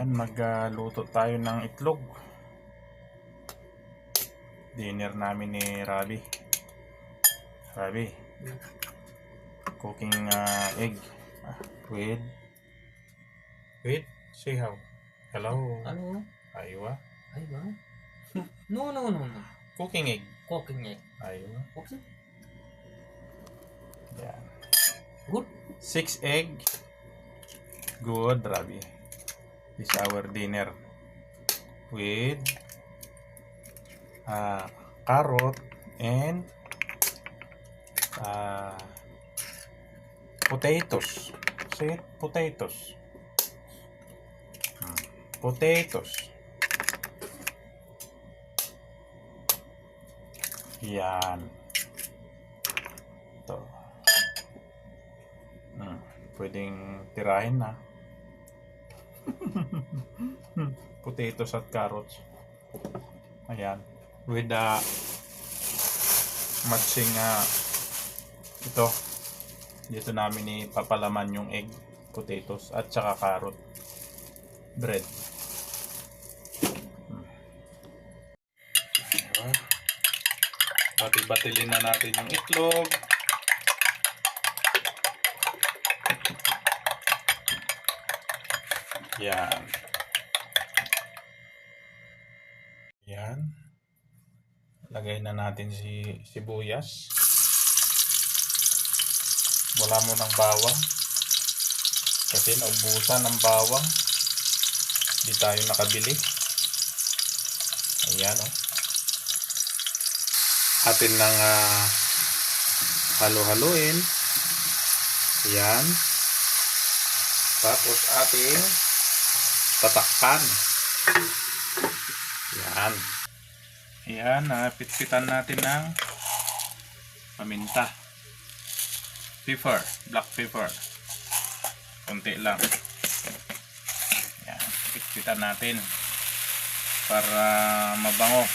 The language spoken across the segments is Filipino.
Ayan, magluto tayo ng itlog. Dinner namin ni Rabi. Rabi, cooking egg with say how. Hello. Ano? Aywa. Aywa? No. Cooking egg. Cooking egg. Aywa. Okay. Yan. Good. 6 egg. Good, Rabi. This is our dinner with carrot and potatoes. Say it, potatoes. Potatoes. Yan. Ito. Pwedeng tirahin na. Potatoes at carrots. Ayan. With matching ito. Dito namin ipapalaman yung egg, potatoes at saka carrot. Bread. Bati-batilin na natin yung itlog. Yan. Yan. Lagay na natin si sibuyas. Wala mo ng bawang. Kasi naubusan ng bawang. Di tayo nakabili. Ayan o. Atin lang halo-haloin. Ayan. Tapos ating tatakpan. Yan. Yan, pitpitan natin ng paminta. Pepper, black pepper. Kunti lang. Yan, pitpitan natin para mabango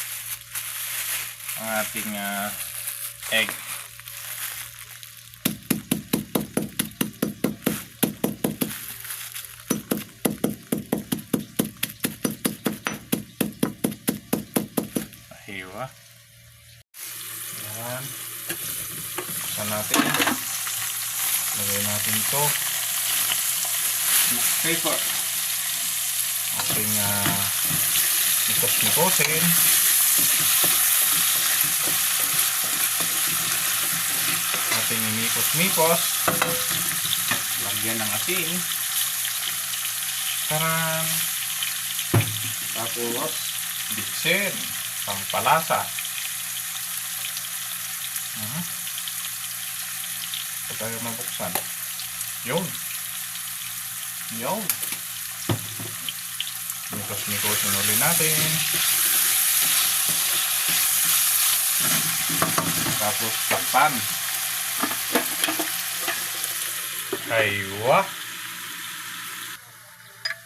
ang ating egg. Hiwa. Yan. Buksan natin. Lagay natin ito. Black pepper. Ating nikos-nikosin. Ating inikos-nikos. Lagyan ng asin. Taran. Tapos bitsin. Pangpalasa. Ito tayo mabuksan. Yun. Nikos-nikosin ulit natin. Tapos takpan. Aywa.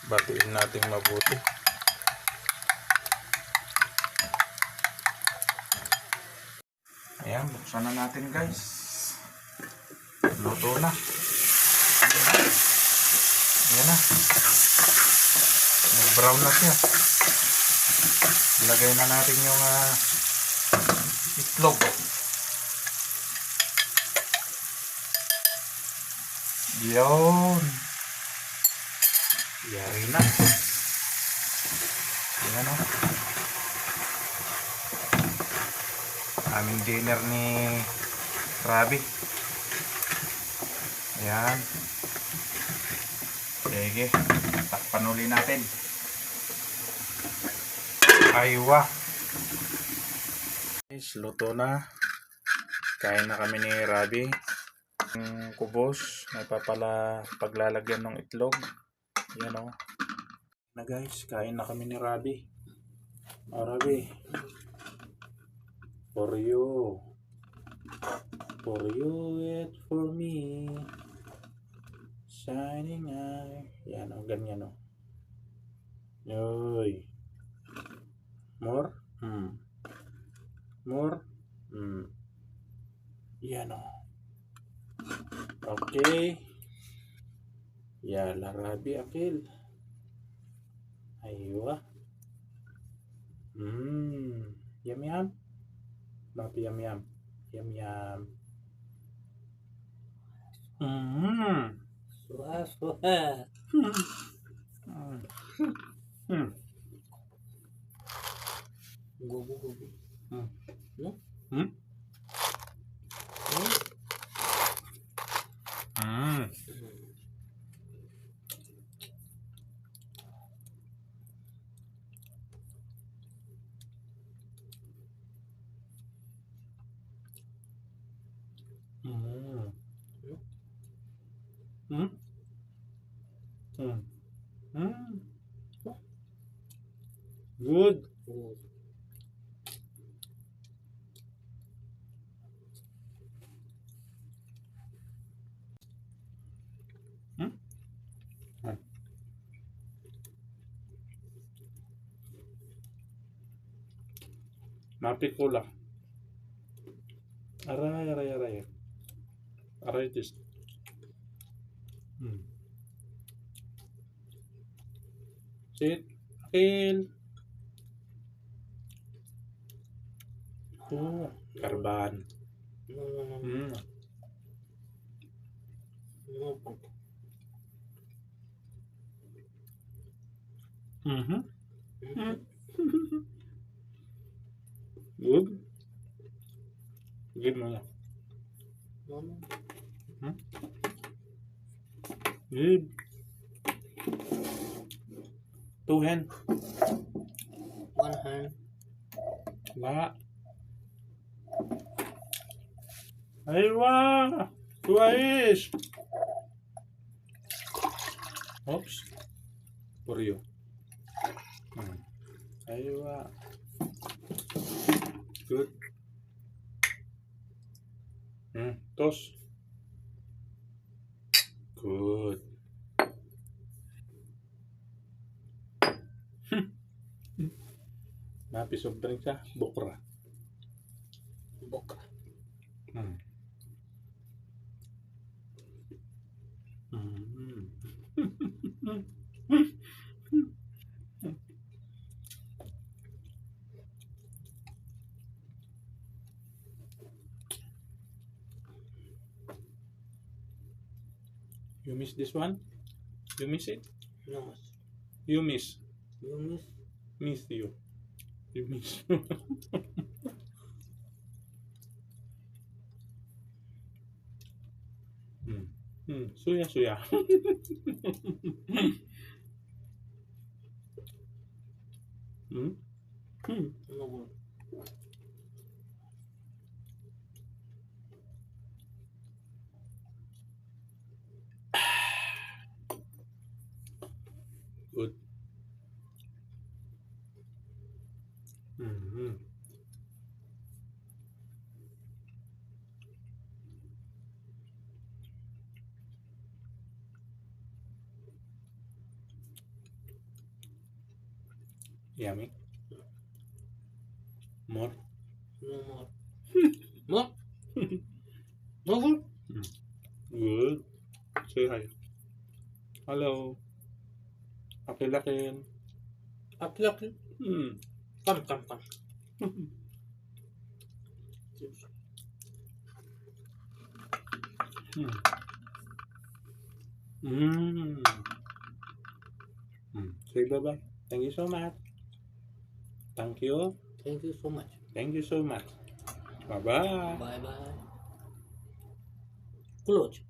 Batiin natin mabuti. Ayan, buksan na natin guys. Luto na. Ayan na. Nag-brown na siya. Ilagay na natin yung itlog. Yun. Yari na. Ayan o. Aming dinner ni Rabi. Ayan. Sige. Takpan uli natin. Aywa. Guys, luto na. Kain na kami ni Rabi. Yung kubos. Paglalagyan ng itlog. Ayan o. Na guys, kain na kami ni Rabi. Rabi. For you, wait for me, shining eye. Yan o, ganyan o. Yoy. More? More? Yan o. Okay. Yala, Rabi, akil. Aywa. Yum yum. Not yum yum. Yum yum. Suha, suha. Gogo, gogo. No? Good. Good. Mapikula. Aray, aray, aray. Aray, this. Sit. Akin. Oh, karban. No, no, no. No. Good. Good mo na. No, no. Good. Two hand. One hand. Wala. Aywa! Twice! Oops. For you. Aywa. Good. Toss. Good. Napisog drink siya. Bukra. Boka. You miss this one? You miss it? No. You miss. You miss? Miss you. You miss. Suya, suya. No good. Good. Yummy. More. No more. More? No good? Good. Say hi. Hello. Akilakin. Aki. Come. Say bye-bye. Thank you so much. Thank you. Thank you so much. Thank you so much. Bye-bye. Bye bye. Close.